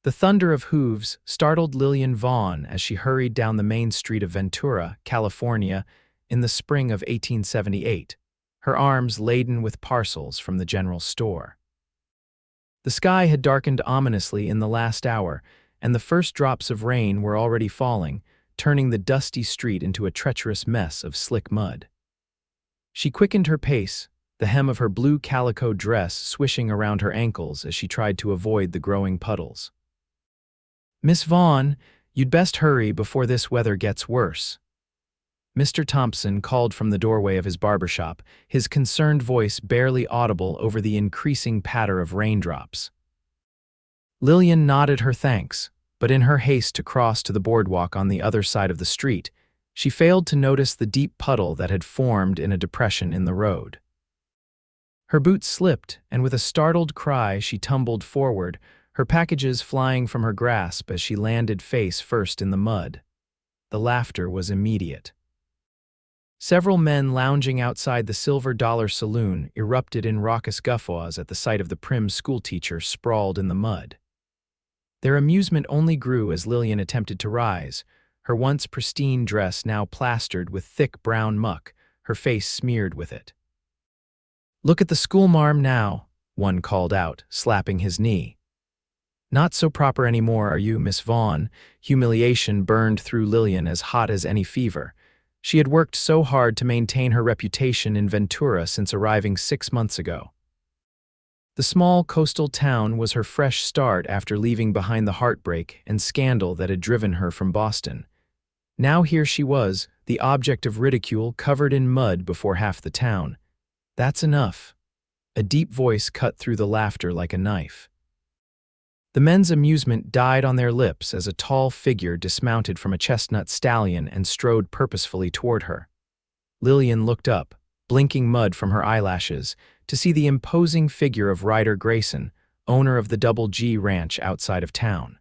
The thunder of hooves startled Lillian Vaughn as she hurried down the main street of Ventura, California, in the spring of 1878, her arms laden with parcels from the general store. The sky had darkened ominously in the last hour, and the first drops of rain were already falling, turning the dusty street into a treacherous mess of slick mud. She quickened her pace, the hem of her blue calico dress swishing around her ankles as she tried to avoid the growing puddles. "Miss Vaughn, you'd best hurry before this weather gets worse." Mr. Thompson called from the doorway of his barber shop, his concerned voice barely audible over the increasing patter of raindrops. Lillian nodded her thanks, but in her haste to cross to the boardwalk on the other side of the street, she failed to notice the deep puddle that had formed in a depression in the road. Her boots slipped, and with a startled cry she tumbled forward, her packages flying from her grasp as she landed face first in the mud. The laughter was immediate. Several men lounging outside the Silver Dollar Saloon erupted in raucous guffaws at the sight of the prim schoolteacher sprawled in the mud. Their amusement only grew as Lillian attempted to rise, her once pristine dress now plastered with thick brown muck, her face smeared with it. "Look at the schoolmarm now," one called out, slapping his knee. "Not so proper anymore, are you, Miss Vaughn?" Humiliation burned through Lillian as hot as any fever. She had worked so hard to maintain her reputation in Ventura since arriving 6 months ago. The small coastal town was her fresh start after leaving behind the heartbreak and scandal that had driven her from Boston. Now here she was, the object of ridicule, covered in mud before half the town. "That's enough." A deep voice cut through the laughter like a knife. The men's amusement died on their lips as a tall figure dismounted from a chestnut stallion and strode purposefully toward her. Lillian looked up, blinking mud from her eyelashes, to see the imposing figure of Ryder Grayson, owner of the Double G Ranch outside of town.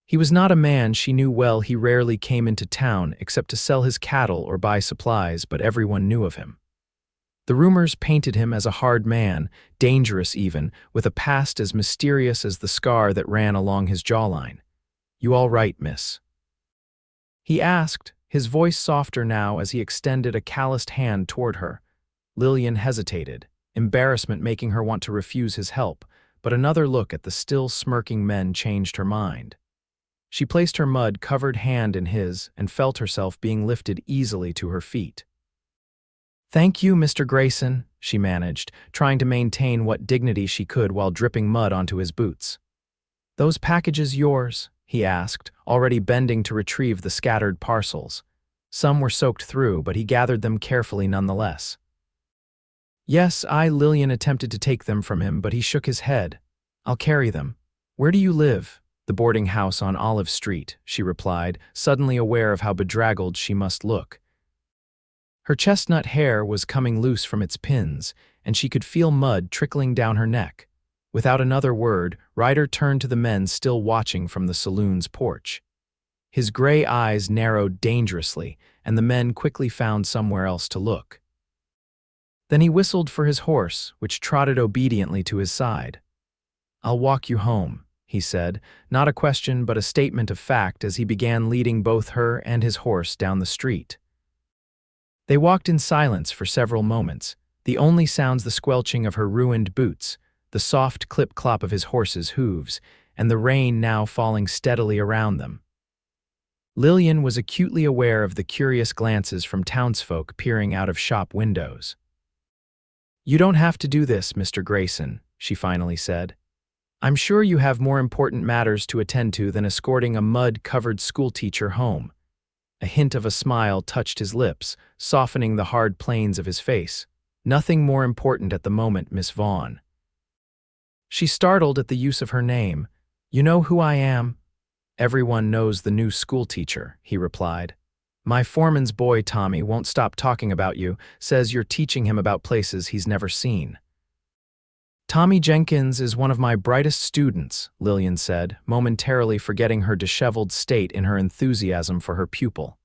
He was not a man she knew well. He rarely came into town except to sell his cattle or buy supplies, but everyone knew of him. The rumors painted him as a hard man, dangerous even, with a past as mysterious as the scar that ran along his jawline. "You all right, miss?" he asked, his voice softer now as he extended a calloused hand toward her. Lillian hesitated, embarrassment making her want to refuse his help, but another look at the still smirking men changed her mind. She placed her mud-covered hand in his and felt herself being lifted easily to her feet. "Thank you, Mr. Grayson," she managed, trying to maintain what dignity she could while dripping mud onto his boots. "Those packages yours?" he asked, already bending to retrieve the scattered parcels. Some were soaked through, but he gathered them carefully nonetheless. "Yes, Lillian attempted to take them from him, but he shook his head. "I'll carry them." "Where do you live?" "The boarding house on Olive Street," she replied, suddenly aware of how bedraggled she must look. Her chestnut hair was coming loose from its pins, and she could feel mud trickling down her neck. Without another word, Ryder turned to the men still watching from the saloon's porch. His gray eyes narrowed dangerously, and the men quickly found somewhere else to look. Then he whistled for his horse, which trotted obediently to his side. "I'll walk you home," he said, not a question but a statement of fact as he began leading both her and his horse down the street. They walked in silence for several moments, the only sounds the squelching of her ruined boots, the soft clip-clop of his horse's hooves, and the rain now falling steadily around them. Lillian was acutely aware of the curious glances from townsfolk peering out of shop windows. "You don't have to do this, Mr. Grayson," she finally said. "I'm sure you have more important matters to attend to than escorting a mud-covered schoolteacher home." A hint of a smile touched his lips, softening the hard planes of his face. "Nothing more important at the moment, Miss Vaughn." She startled at the use of her name. "You know who I am?" "Everyone knows the new schoolteacher," he replied. "My foreman's boy, Tommy, won't stop talking about you, says you're teaching him about places he's never seen." "Tommy Jenkins is one of my brightest students," Lillian said, momentarily forgetting her disheveled state in her enthusiasm for her pupil.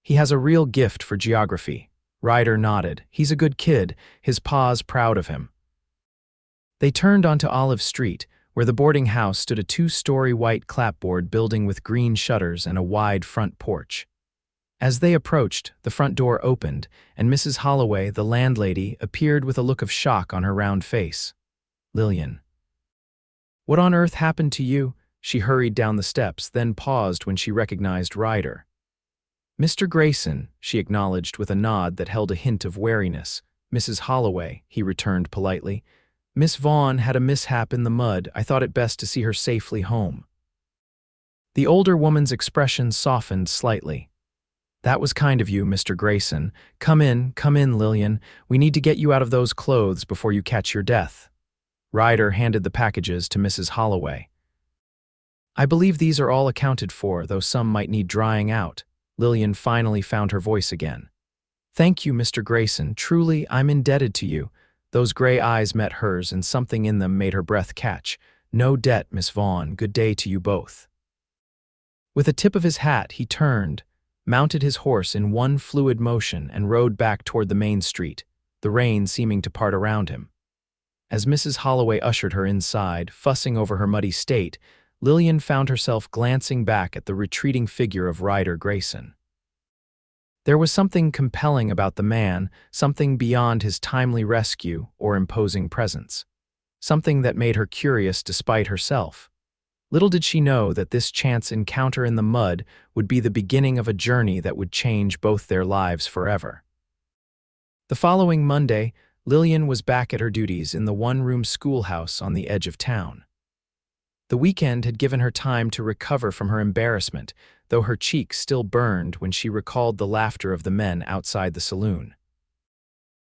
"He has a real gift for geography." Ryder nodded. "He's a good kid, his pa's proud of him." They turned onto Olive Street, Where the boarding house stood a two-story white clapboard building with green shutters and a wide front porch. As they approached, the front door opened, and Mrs. Holloway, the landlady, appeared with a look of shock on her round face. "Lillian. What on earth happened to you?" She hurried down the steps, then paused when she recognized Ryder. "Mr. Grayson," she acknowledged with a nod that held a hint of wariness. "Mrs. Holloway," he returned politely. "Miss Vaughn had a mishap in the mud. I thought it best to see her safely home." The older woman's expression softened slightly. "That was kind of you, Mr. Grayson. Come in, Lillian. We need to get you out of those clothes before you catch your death." Ryder handed the packages to Mrs. Holloway. "I believe these are all accounted for, though some might need drying out." Lillian finally found her voice again. "Thank you, Mr. Grayson. Truly, I'm indebted to you." Those gray eyes met hers, and something in them made her breath catch. "No debt, Miss Vaughn. Good day to you both." With a tip of his hat, he turned, mounted his horse in one fluid motion, and rode back toward the main street, the rain seeming to part around him. As Mrs. Holloway ushered her inside, fussing over her muddy state, Lillian found herself glancing back at the retreating figure of Ryder Grayson. There was something compelling about the man, something beyond his timely rescue or imposing presence. Something that made her curious despite herself. Little did she know that this chance encounter in the mud would be the beginning of a journey that would change both their lives forever. The following Monday, Lillian was back at her duties in the one-room schoolhouse on the edge of town. The weekend had given her time to recover from her embarrassment, though her cheeks still burned when she recalled the laughter of the men outside the saloon.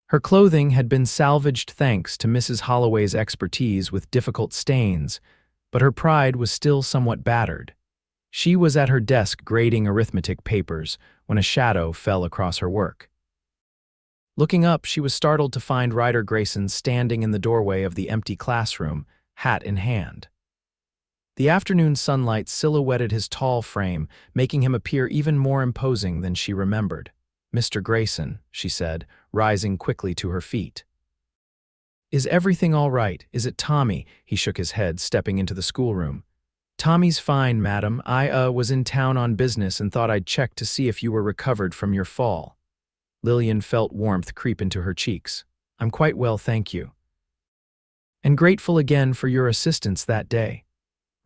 Her clothing had been salvaged thanks to Mrs. Holloway's expertise with difficult stains, but her pride was still somewhat battered. She was at her desk grading arithmetic papers when a shadow fell across her work. Looking up, she was startled to find Ryder Grayson standing in the doorway of the empty classroom, hat in hand. The afternoon sunlight silhouetted his tall frame, making him appear even more imposing than she remembered. "Mr. Grayson," she said, rising quickly to her feet. "Is everything all right? Is it Tommy?" He shook his head, stepping into the schoolroom. "Tommy's fine, madam. I was in town on business and thought I'd check to see if you were recovered from your fall." Lillian felt warmth creep into her cheeks. "I'm quite well, thank you." "And grateful again for your assistance that day."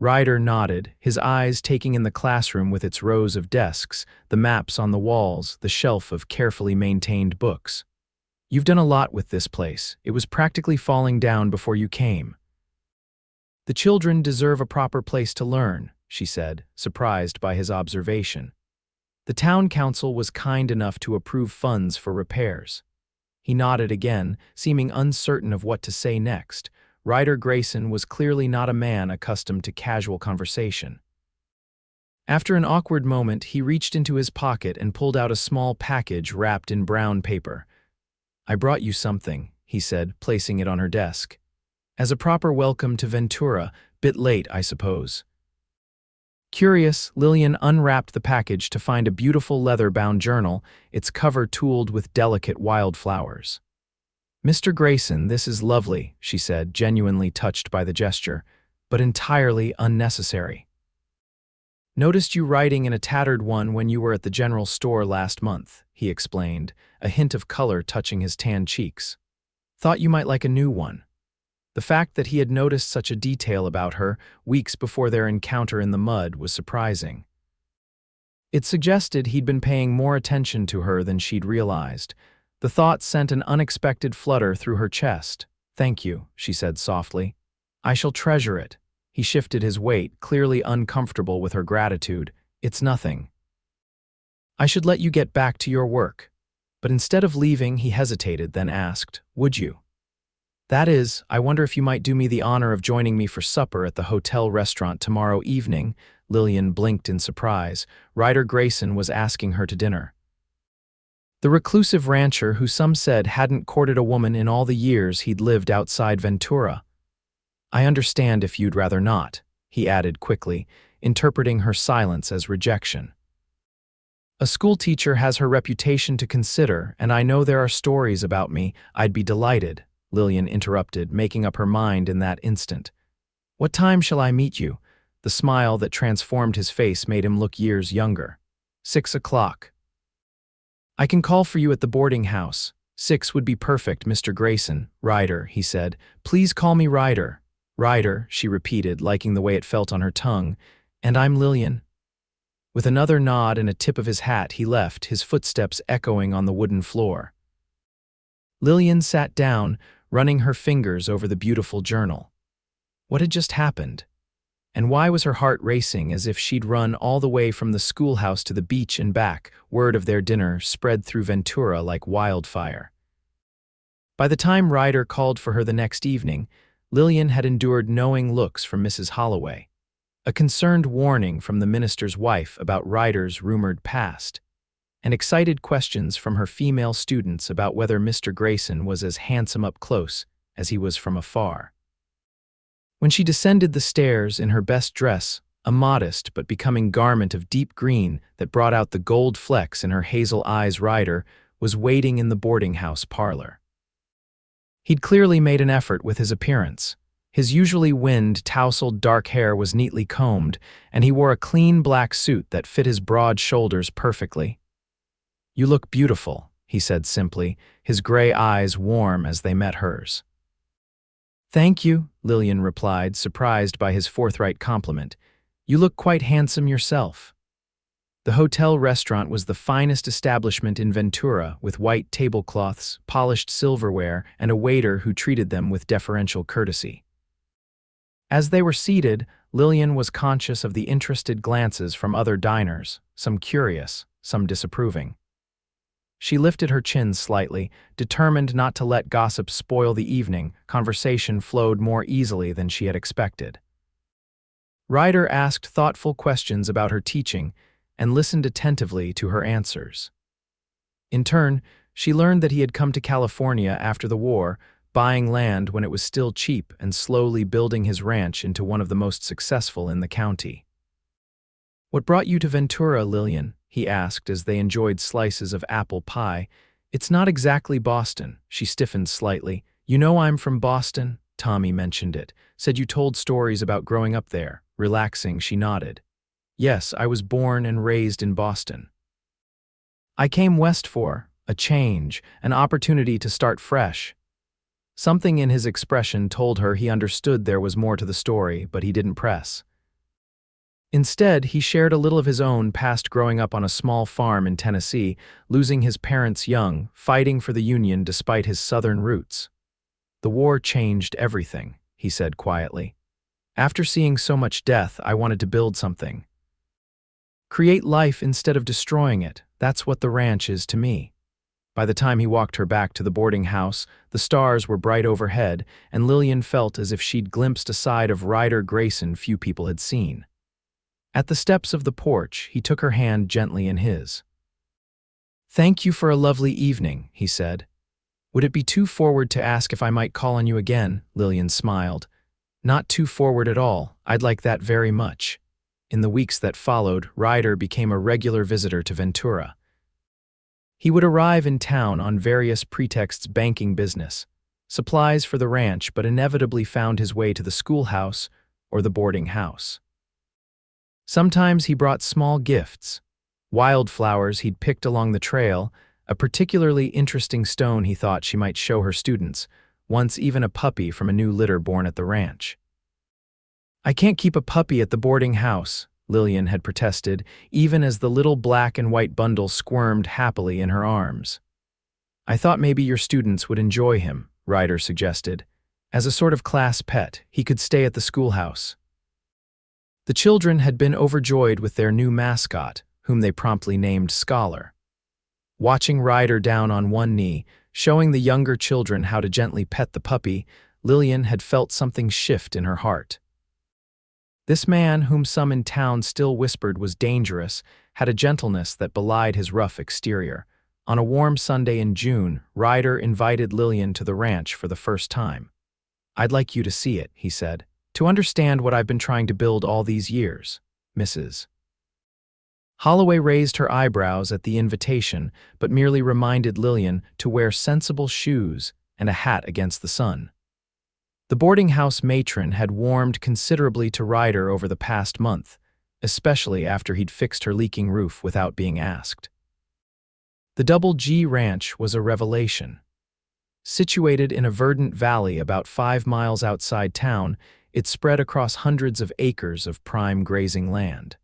Ryder nodded, his eyes taking in the classroom with its rows of desks, the maps on the walls, the shelf of carefully maintained books. "You've done a lot with this place. It was practically falling down before you came." "The children deserve a proper place to learn," she said, surprised by his observation. "The town council was kind enough to approve funds for repairs." He nodded again, seeming uncertain of what to say next. Ryder Grayson was clearly not a man accustomed to casual conversation. After an awkward moment, he reached into his pocket and pulled out a small package wrapped in brown paper. "I brought you something," he said, placing it on her desk. "As a proper welcome to Ventura. Bit late, I suppose." Curious, Lillian unwrapped the package to find a beautiful leather-bound journal, its cover tooled with delicate wildflowers. "Mr. Grayson, this is lovely," she said, genuinely touched by the gesture, "but entirely unnecessary. Noticed you writing in a tattered one when you were at the general store last month," he explained, a hint of color touching his tan cheeks. "Thought you might like a new one." The fact that he had noticed such a detail about her weeks before their encounter in the mud was surprising. It suggested he'd been paying more attention to her than she'd realized. The thought sent an unexpected flutter through her chest. "Thank you," she said softly. "I shall treasure it." He shifted his weight, clearly uncomfortable with her gratitude. "It's nothing. I should let you get back to your work." But instead of leaving, he hesitated, then asked, "Would you? That is, I wonder if you might do me the honor of joining me for supper at the hotel restaurant tomorrow evening." Lillian blinked in surprise. Ryder Grayson was asking her to dinner. The reclusive rancher who some said hadn't courted a woman in all the years he'd lived outside Ventura. "I understand if you'd rather not," he added quickly, interpreting her silence as rejection. "A schoolteacher has her reputation to consider, and I know there are stories about me. I'd be delighted," Lillian interrupted, making up her mind in that instant. What time shall I meet you? The smile that transformed his face made him look years younger. 6 o'clock. I can call for you at the boarding house. 6 would be perfect, Mr. Grayson. Ryder, he said. Please call me Ryder. Ryder, she repeated, liking the way it felt on her tongue. And I'm Lillian. With another nod and a tip of his hat, he left, his footsteps echoing on the wooden floor. Lillian sat down, running her fingers over the beautiful journal. What had just happened? And why was her heart racing as if she'd run all the way from the schoolhouse to the beach and back? Word of their dinner spread through Ventura like wildfire. By the time Ryder called for her the next evening, Lillian had endured knowing looks from Mrs. Holloway, a concerned warning from the minister's wife about Ryder's rumored past, and excited questions from her female students about whether Mr. Grayson was as handsome up close as he was from afar. When she descended the stairs in her best dress, a modest but becoming garment of deep green that brought out the gold flecks in her hazel eyes, Ryder was waiting in the boarding house parlor. He'd clearly made an effort with his appearance. His usually wind-tousled dark hair was neatly combed, and he wore a clean black suit that fit his broad shoulders perfectly. You look beautiful, he said simply, his gray eyes warm as they met hers. Thank you, Lillian replied, surprised by his forthright compliment. You look quite handsome yourself. The hotel restaurant was the finest establishment in Ventura, with white tablecloths, polished silverware, and a waiter who treated them with deferential courtesy. As they were seated, Lillian was conscious of the interested glances from other diners, some curious, some disapproving. She lifted her chin slightly, determined not to let gossip spoil the evening. Conversation flowed more easily than she had expected. Ryder asked thoughtful questions about her teaching and listened attentively to her answers. In turn, she learned that he had come to California after the war, buying land when it was still cheap and slowly building his ranch into one of the most successful in the county. What brought you to Ventura, Lillian? He asked as they enjoyed slices of apple pie. It's not exactly Boston. She stiffened slightly. You know I'm from Boston? Tommy mentioned it. Said you told stories about growing up there. Relaxing, she nodded. Yes, I was born and raised in Boston. I came west for a change, an opportunity to start fresh. Something in his expression told her he understood there was more to the story, but he didn't press. Instead, he shared a little of his own past growing up on a small farm in Tennessee, losing his parents young, fighting for the Union despite his Southern roots. The war changed everything, he said quietly. After seeing so much death, I wanted to build something. Create life instead of destroying it. That's what the ranch is to me. By the time he walked her back to the boarding house, the stars were bright overhead, and Lillian felt as if she'd glimpsed a side of Ryder Grayson few people had seen. At the steps of the porch, he took her hand gently in his. Thank you for a lovely evening, he said. Would it be too forward to ask if I might call on you again? Lillian smiled. Not too forward at all. I'd like that very much. In the weeks that followed, Ryder became a regular visitor to Ventura. He would arrive in town on various pretexts, banking business, supplies for the ranch, but inevitably found his way to the schoolhouse or the boarding house. Sometimes he brought small gifts, wildflowers he'd picked along the trail, a particularly interesting stone he thought she might show her students, once even a puppy from a new litter born at the ranch. I can't keep a puppy at the boarding house, Lillian had protested, even as the little black and white bundle squirmed happily in her arms. I thought maybe your students would enjoy him, Ryder suggested. As a sort of class pet, he could stay at the schoolhouse. The children had been overjoyed with their new mascot, whom they promptly named Scholar. Watching Ryder down on one knee, showing the younger children how to gently pet the puppy, Lillian had felt something shift in her heart. This man, whom some in town still whispered was dangerous, had a gentleness that belied his rough exterior. On a warm Sunday in June, Ryder invited Lillian to the ranch for the first time. I'd like you to see it, he said, to understand what I've been trying to build all these years, Mrs. Holloway raised her eyebrows at the invitation, but merely reminded Lillian to wear sensible shoes and a hat against the sun. The boarding house matron had warmed considerably to Ryder over the past month, especially after he'd fixed her leaking roof without being asked. The Double G Ranch was a revelation. Situated in a verdant valley about 5 miles outside town, it spread across hundreds of acres of prime grazing land.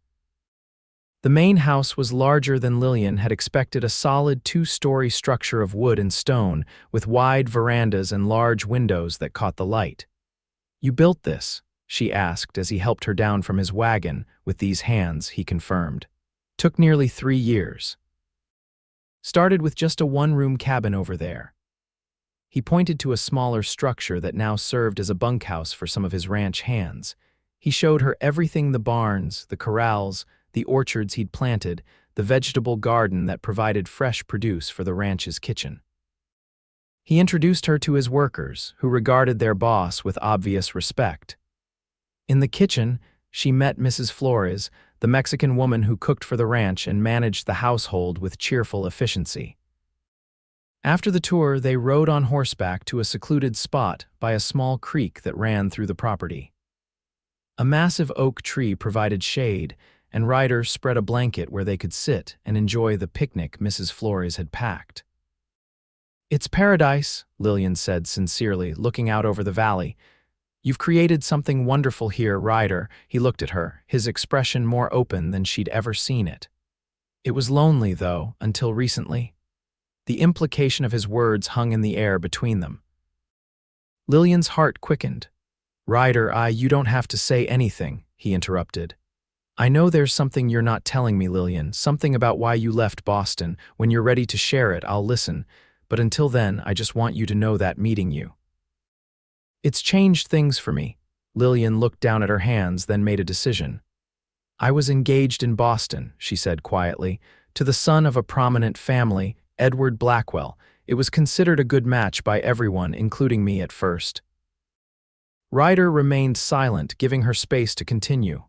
The main house was larger than Lillian had expected, a solid 2-story structure of wood and stone, with wide verandas and large windows that caught the light. "You built this?" she asked as he helped her down from his wagon. "With these hands," he confirmed. "Took nearly 3 years. Started with just a 1-room cabin over there." He pointed to a smaller structure that now served as a bunkhouse for some of his ranch hands. He showed her everything: the barns, the corrals, the orchards he'd planted, the vegetable garden that provided fresh produce for the ranch's kitchen. He introduced her to his workers, who regarded their boss with obvious respect. In the kitchen, she met Mrs. Flores, the Mexican woman who cooked for the ranch and managed the household with cheerful efficiency. After the tour, they rode on horseback to a secluded spot by a small creek that ran through the property. A massive oak tree provided shade, and Ryder spread a blanket where they could sit and enjoy the picnic Mrs. Flores had packed. "It's paradise," Lillian said sincerely, looking out over the valley. "You've created something wonderful here, Ryder." He looked at her, his expression more open than she'd ever seen it. "It was lonely, though, until recently." The implication of his words hung in the air between them. Lillian's heart quickened. "Ryder, you don't have to say anything," he interrupted. "I know there's something you're not telling me, Lillian, something about why you left Boston. When you're ready to share it, I'll listen. But until then, I just want you to know that meeting you, it's changed things for me." Lillian looked down at her hands, then made a decision. "I was engaged in Boston," she said quietly, "to the son of a prominent family, Edward Blackwell. It was considered a good match by everyone, including me at first." Ryder remained silent, giving her space to continue.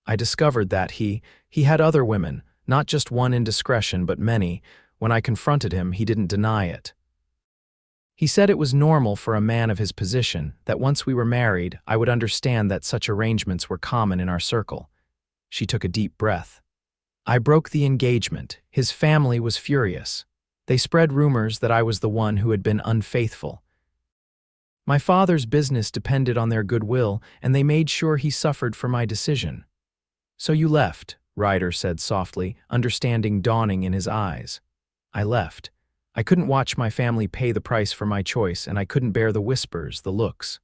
"I discovered that he had other women, not just one indiscretion, but many. When I confronted him, he didn't deny it. He said it was normal for a man of his position, that once we were married, I would understand that such arrangements were common in our circle." She took a deep breath. "I broke the engagement. His family was furious. They spread rumors that I was the one who had been unfaithful. My father's business depended on their goodwill, and they made sure he suffered for my decision." "So you left," Ryder said softly, understanding dawning in his eyes. "I left. I couldn't watch my family pay the price for my choice, and I couldn't bear the whispers, the looks.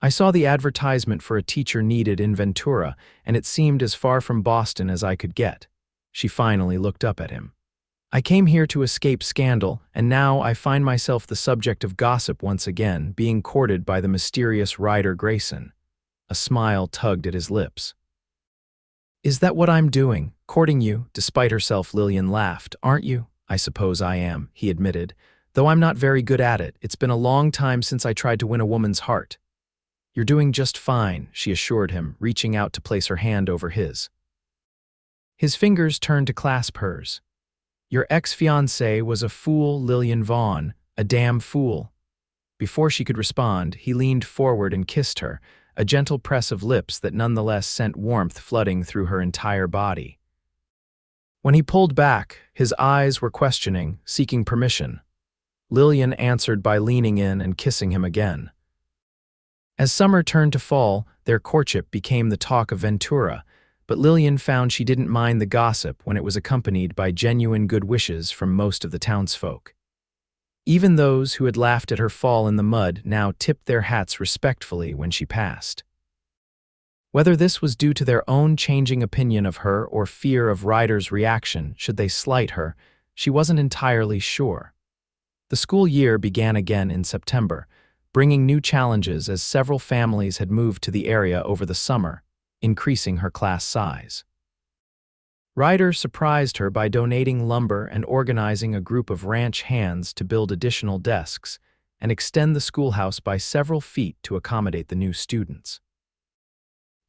I saw the advertisement for a teacher needed in Ventura, and it seemed as far from Boston as I could get." She finally looked up at him. "I came here to escape scandal, and now I find myself the subject of gossip once again, being courted by the mysterious Ryder Grayson." A smile tugged at his lips. "Is that what I'm doing, courting you?" Despite herself, Lillian laughed. "Aren't you?" "I suppose I am," he admitted, "though I'm not very good at it. It's been a long time since I tried to win a woman's heart." "You're doing just fine," she assured him, reaching out to place her hand over his. His fingers turned to clasp hers. "Your ex-fiancé was a fool, Lillian Vaughn, a damn fool." Before she could respond, he leaned forward and kissed her, a gentle press of lips that nonetheless sent warmth flooding through her entire body. When he pulled back, his eyes were questioning, seeking permission. Lillian answered by leaning in and kissing him again. As summer turned to fall, their courtship became the talk of Ventura, but Lillian found she didn't mind the gossip when it was accompanied by genuine good wishes from most of the townsfolk. Even those who had laughed at her fall in the mud now tipped their hats respectfully when she passed. Whether this was due to their own changing opinion of her or fear of Ryder's reaction should they slight her, she wasn't entirely sure. The school year began again in September, bringing new challenges as several families had moved to the area over the summer, increasing her class size. Ryder surprised her by donating lumber and organizing a group of ranch hands to build additional desks and extend the schoolhouse by several feet to accommodate the new students.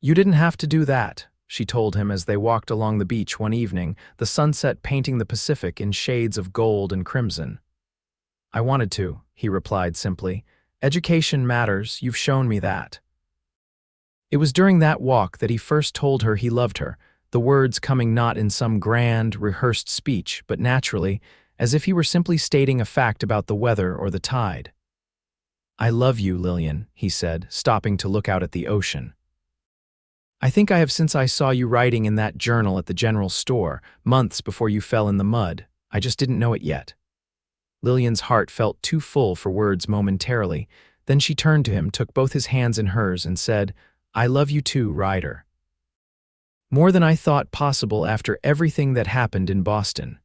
"You didn't have to do that," she told him as they walked along the beach one evening, the sunset painting the Pacific in shades of gold and crimson. "I wanted to," he replied simply, Education matters, you've shown me that. It was during that walk that he first told her he loved her, the words coming not in some grand, rehearsed speech, but naturally, as if he were simply stating a fact about the weather or the tide. "I love you, Lillian," he said, stopping to look out at the ocean. "I think I have since I saw you writing in that journal at the general store, months before you fell in the mud. I just didn't know it yet." Lillian's heart felt too full for words momentarily. Then she turned to him, took both his hands in hers, and said, "I love you too, Ryder. More than I thought possible after everything that happened in Boston."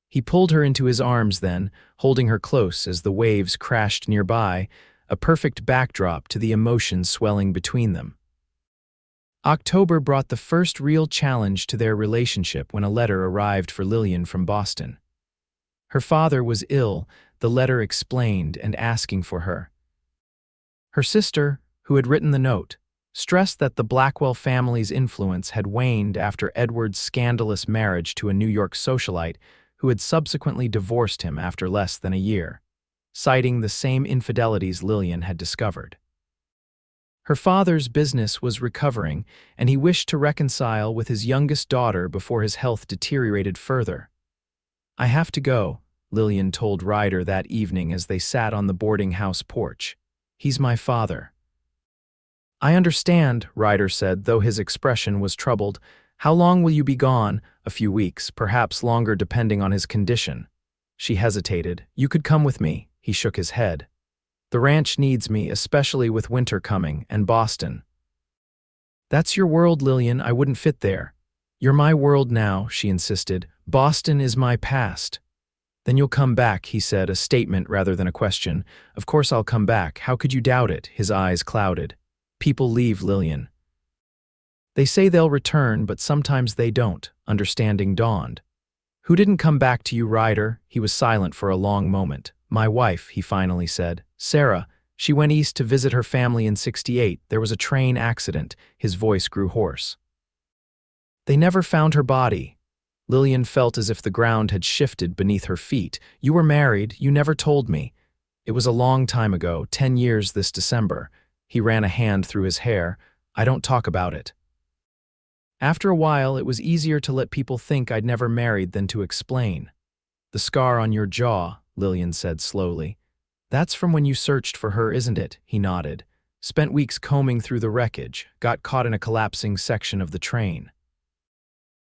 He pulled her into his arms then, holding her close as the waves crashed nearby, a perfect backdrop to the emotions swelling between them. October brought the first real challenge to their relationship when a letter arrived for Lillian from Boston. Her father was ill, the letter explained, and asking for her. Her sister, who had written the note, stressed that the Blackwell family's influence had waned after Edward's scandalous marriage to a New York socialite who had subsequently divorced him after less than a year, citing the same infidelities Lillian had discovered. Her father's business was recovering, and he wished to reconcile with his youngest daughter before his health deteriorated further. "I have to go," Lillian told Ryder that evening as they sat on the boarding house porch. "He's my father." "I understand," Ryder said, though his expression was troubled. "How long will you be gone?" "A few weeks, perhaps longer depending on his condition." She hesitated. "You could come with me." He shook his head. "The ranch needs me, especially with winter coming, and Boston." "That's your world, Lillian. I wouldn't fit there." "You're my world now," she insisted. "Boston is my past." "Then you'll come back," he said, a statement rather than a question. "Of course I'll come back. How could you doubt it?" His eyes clouded. "People leave, Lillian. They say they'll return, but sometimes they don't." Understanding dawned. "Who didn't come back to you, Ryder?" He was silent for a long moment. "My wife," he finally said. "Sarah. She went east to visit her family in '68. There was a train accident." His voice grew hoarse. "They never found her body." Lillian felt as if the ground had shifted beneath her feet. "You were married. You never told me." "It was a long time ago, 10 years this December." He ran a hand through his hair. "I don't talk about it." "After a while, it was easier to let people think I'd never married than to explain." "The scar on your jaw," Lillian said slowly. "That's from when you searched for her, isn't it?" He nodded. "Spent weeks combing through the wreckage, got caught in a collapsing section of the train."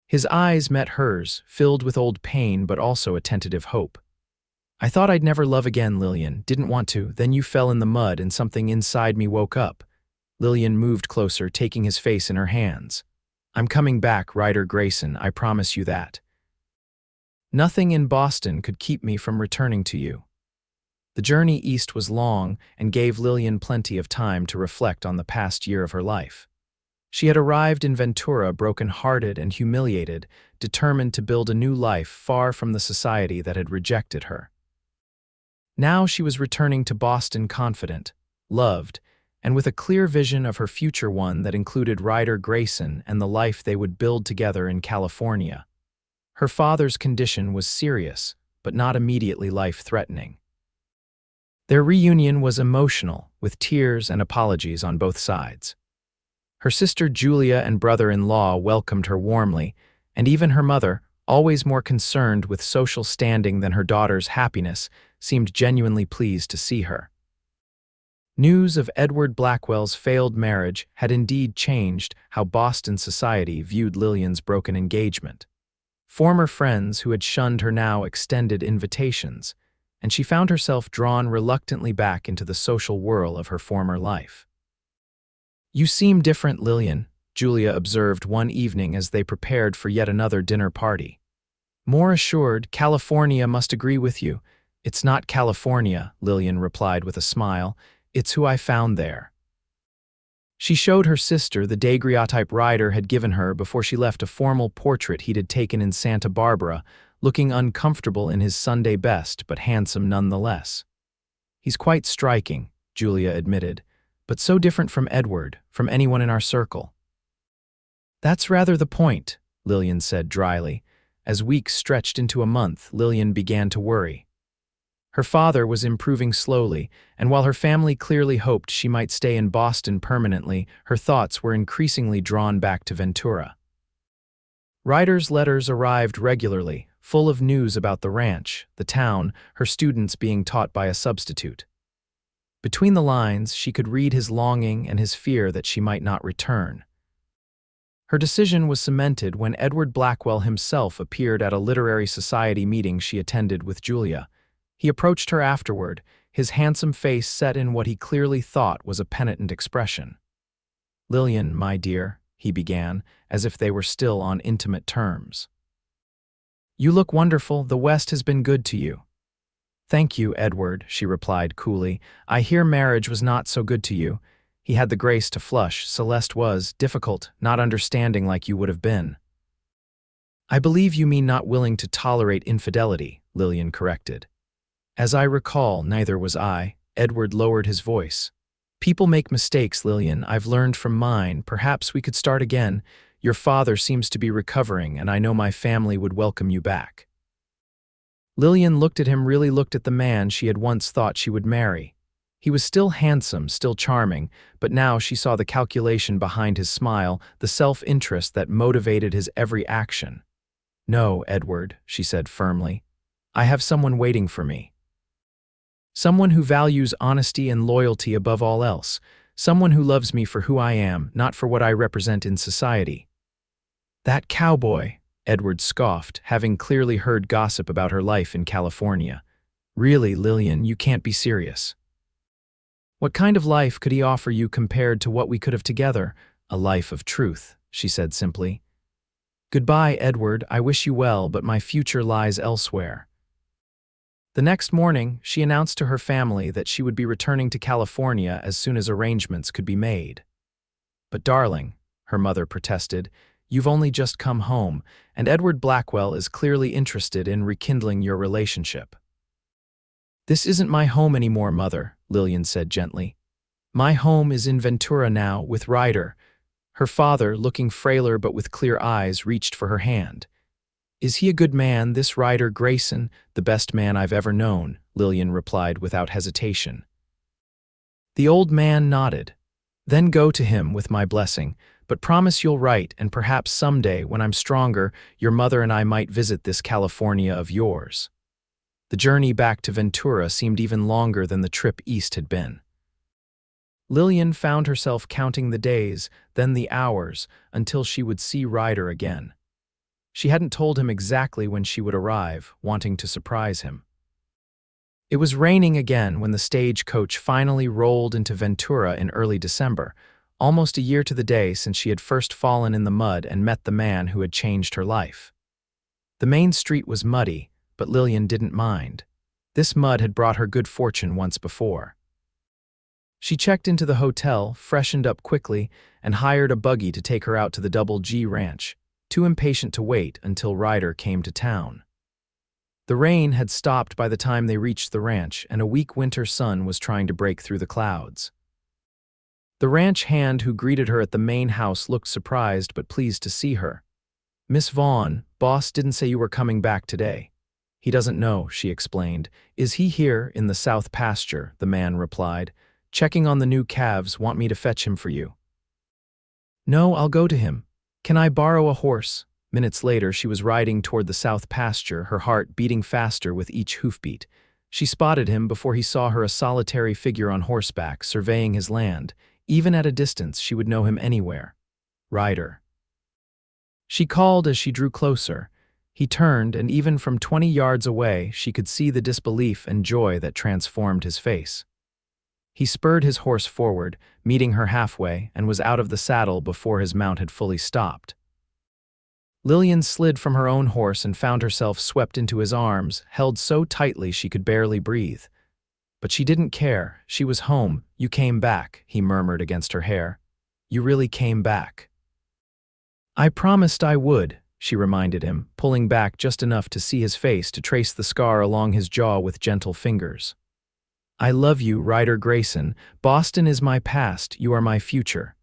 His eyes met hers, filled with old pain but also a tentative hope. "I thought I'd never love again, Lillian. Didn't want to. Then you fell in the mud and something inside me woke up." Lillian moved closer, taking his face in her hands. "I'm coming back, Ryder Grayson. I promise you that. Nothing in Boston could keep me from returning to you." The journey east was long and gave Lillian plenty of time to reflect on the past year of her life. She had arrived in Ventura broken-hearted and humiliated, determined to build a new life far from the society that had rejected her. Now she was returning to Boston confident, loved, and with a clear vision of her future, one that included Ryder Grayson and the life they would build together in California. Her father's condition was serious, but not immediately life-threatening. Their reunion was emotional, with tears and apologies on both sides. Her sister Julia and brother-in-law welcomed her warmly, and even her mother, always more concerned with social standing than her daughter's happiness, seemed genuinely pleased to see her. News of Edward Blackwell's failed marriage had indeed changed how Boston society viewed Lillian's broken engagement. Former friends who had shunned her now extended invitations, and she found herself drawn reluctantly back into the social whirl of her former life. "You seem different, Lillian," Julia observed one evening as they prepared for yet another dinner party. "More assured. California must agree with you." "It's not California," Lillian replied with a smile. "It's who I found there." She showed her sister the daguerreotype Ryder had given her before she left, a formal portrait he'd taken in Santa Barbara, looking uncomfortable in his Sunday best but handsome nonetheless. "He's quite striking," Julia admitted, "but so different from Edward, from anyone in our circle." "That's rather the point," Lillian said dryly. As weeks stretched into a month, Lillian began to worry. Her father was improving slowly, and while her family clearly hoped she might stay in Boston permanently, her thoughts were increasingly drawn back to Ventura. Ryder's letters arrived regularly, full of news about the ranch, the town, her students being taught by a substitute. Between the lines, she could read his longing and his fear that she might not return. Her decision was cemented when Edward Blackwell himself appeared at a literary society meeting she attended with Julia. He approached her afterward, his handsome face set in what he clearly thought was a penitent expression. "Lillian, my dear," he began, as if they were still on intimate terms. "You look wonderful. The West has been good to you." "Thank you, Edward," she replied coolly. "I hear marriage was not so good to you." He had the grace to flush. "Celeste was difficult, not understanding like you would have been." "I believe you mean not willing to tolerate infidelity," Lillian corrected. "As I recall, neither was I." Edward lowered his voice. "People make mistakes, Lillian. I've learned from mine. Perhaps we could start again. Your father seems to be recovering, and I know my family would welcome you back." Lillian looked at him, really looked at the man she had once thought she would marry. He was still handsome, still charming, but now she saw the calculation behind his smile, the self-interest that motivated his every action. "No, Edward," she said firmly. "I have someone waiting for me. Someone who values honesty and loyalty above all else. Someone who loves me for who I am, not for what I represent in society." "That cowboy," Edward scoffed, having clearly heard gossip about her life in California. "Really, Lillian, you can't be serious." "What kind of life could he offer you compared to what we could have together?" "A life of truth," she said simply. "Goodbye, Edward. I wish you well, but my future lies elsewhere." The next morning, she announced to her family that she would be returning to California as soon as arrangements could be made. "But darling," her mother protested, "you've only just come home, and Edward Blackwell is clearly interested in rekindling your relationship." "This isn't my home anymore, Mother," Lillian said gently. "My home is in Ventura now, with Ryder." Her father, looking frailer but with clear eyes, reached for her hand. "Is he a good man, this Ryder Grayson?" "The best man I've ever known," Lillian replied without hesitation. The old man nodded. "Then go to him with my blessing, but promise you'll write, and perhaps someday, when I'm stronger, your mother and I might visit this California of yours." The journey back to Ventura seemed even longer than the trip east had been. Lillian found herself counting the days, then the hours, until she would see Ryder again. She hadn't told him exactly when she would arrive, wanting to surprise him. It was raining again when the stagecoach finally rolled into Ventura in early December, almost a year to the day since she had first fallen in the mud and met the man who had changed her life. The main street was muddy, but Lillian didn't mind. This mud had brought her good fortune once before. She checked into the hotel, freshened up quickly, and hired a buggy to take her out to the Double G Ranch, too impatient to wait until Ryder came to town. The rain had stopped by the time they reached the ranch, and a weak winter sun was trying to break through the clouds. The ranch hand who greeted her at the main house looked surprised but pleased to see her. "Miss Vaughn, boss didn't say you were coming back today." "He doesn't know," she explained. "Is he here in the south pasture?" the man replied. "Checking on the new calves, want me to fetch him for you." "No, I'll go to him. Can I borrow a horse?" Minutes later, she was riding toward the south pasture, her heart beating faster with each hoofbeat. She spotted him before he saw her, a solitary figure on horseback, surveying his land. Even at a distance, she would know him anywhere. "Ryder." She called as she drew closer. He turned, and even from 20 yards away, she could see the disbelief and joy that transformed his face. He spurred his horse forward, meeting her halfway, and was out of the saddle before his mount had fully stopped. Lillian slid from her own horse and found herself swept into his arms, held so tightly she could barely breathe. But she didn't care. She was home. "You came back," he murmured against her hair. "You really came back." "I promised I would," she reminded him, pulling back just enough to see his face, to trace the scar along his jaw with gentle fingers. "I love you, Ryder Grayson. Boston is my past, you are my future."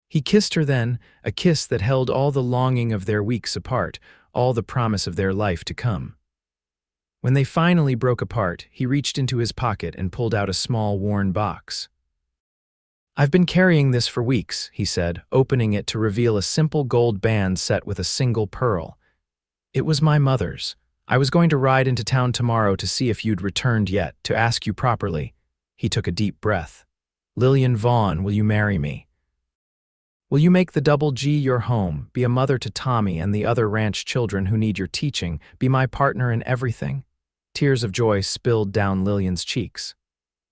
He kissed her then, a kiss that held all the longing of their weeks apart, all the promise of their life to come. When they finally broke apart, he reached into his pocket and pulled out a small, worn box. "I've been carrying this for weeks," he said, opening it to reveal a simple gold band set with a single pearl. "It was my mother's. I was going to ride into town tomorrow to see if you'd returned yet, to ask you properly." He took a deep breath. "Lillian Vaughn, will you marry me? Will you make the Double G your home, be a mother to Tommy and the other ranch children who need your teaching, be my partner in everything?" Tears of joy spilled down Lillian's cheeks.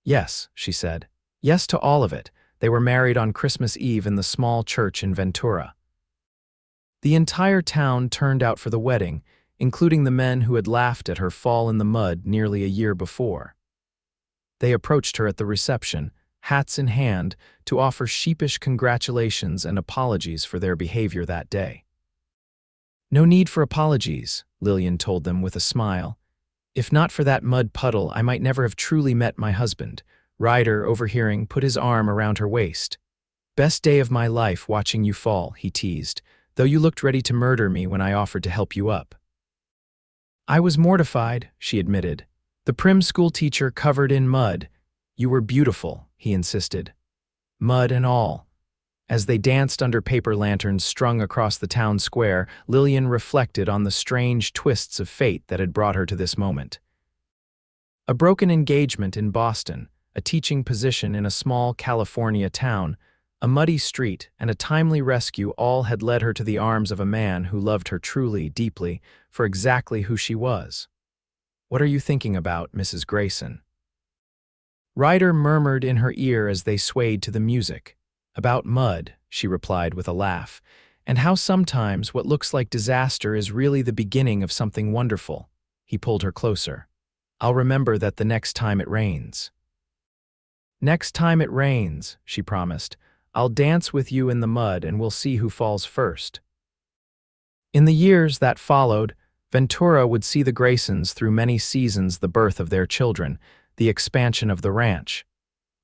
"Yes," she said. "Yes to all of it." They were married on Christmas Eve in the small church in Ventura. The entire town turned out for the wedding, including the men who had laughed at her fall in the mud nearly a year before. They approached her at the reception, hats in hand, to offer sheepish congratulations and apologies for their behavior that day. "No need for apologies," Lillian told them with a smile. "If not for that mud puddle, I might never have truly met my husband." Ryder, overhearing, put his arm around her waist. "Best day of my life watching you fall," he teased, "though you looked ready to murder me when I offered to help you up." "I was mortified," she admitted. "The prim school teacher covered in mud. You were beautiful," he insisted. "Mud and all." As they danced under paper lanterns strung across the town square, Lillian reflected on the strange twists of fate that had brought her to this moment. A broken engagement in Boston, a teaching position in a small California town, a muddy street, and a timely rescue all had led her to the arms of a man who loved her truly, deeply, for exactly who she was. "What are you thinking about, Mrs. Grayson?" Ryder murmured in her ear as they swayed to the music. "About mud," she replied with a laugh, "and how sometimes what looks like disaster is really the beginning of something wonderful." He pulled her closer. "I'll remember that the next time it rains." "Next time it rains," she promised, "I'll dance with you in the mud and we'll see who falls first." In the years that followed, Ventura would see the Graysons through many seasons, the birth of their children, the expansion of the ranch,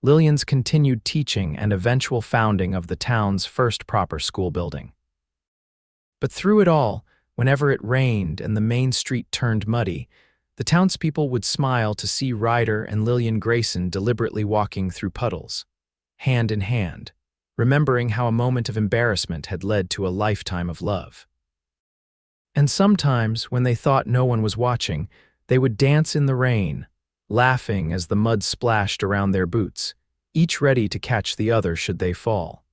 Lillian's continued teaching and eventual founding of the town's first proper school building. But through it all, whenever it rained and the main street turned muddy, the townspeople would smile to see Ryder and Lillian Grayson deliberately walking through puddles, hand in hand, remembering how a moment of embarrassment had led to a lifetime of love. And sometimes, when they thought no one was watching, they would dance in the rain, laughing as the mud splashed around their boots, each ready to catch the other should they fall.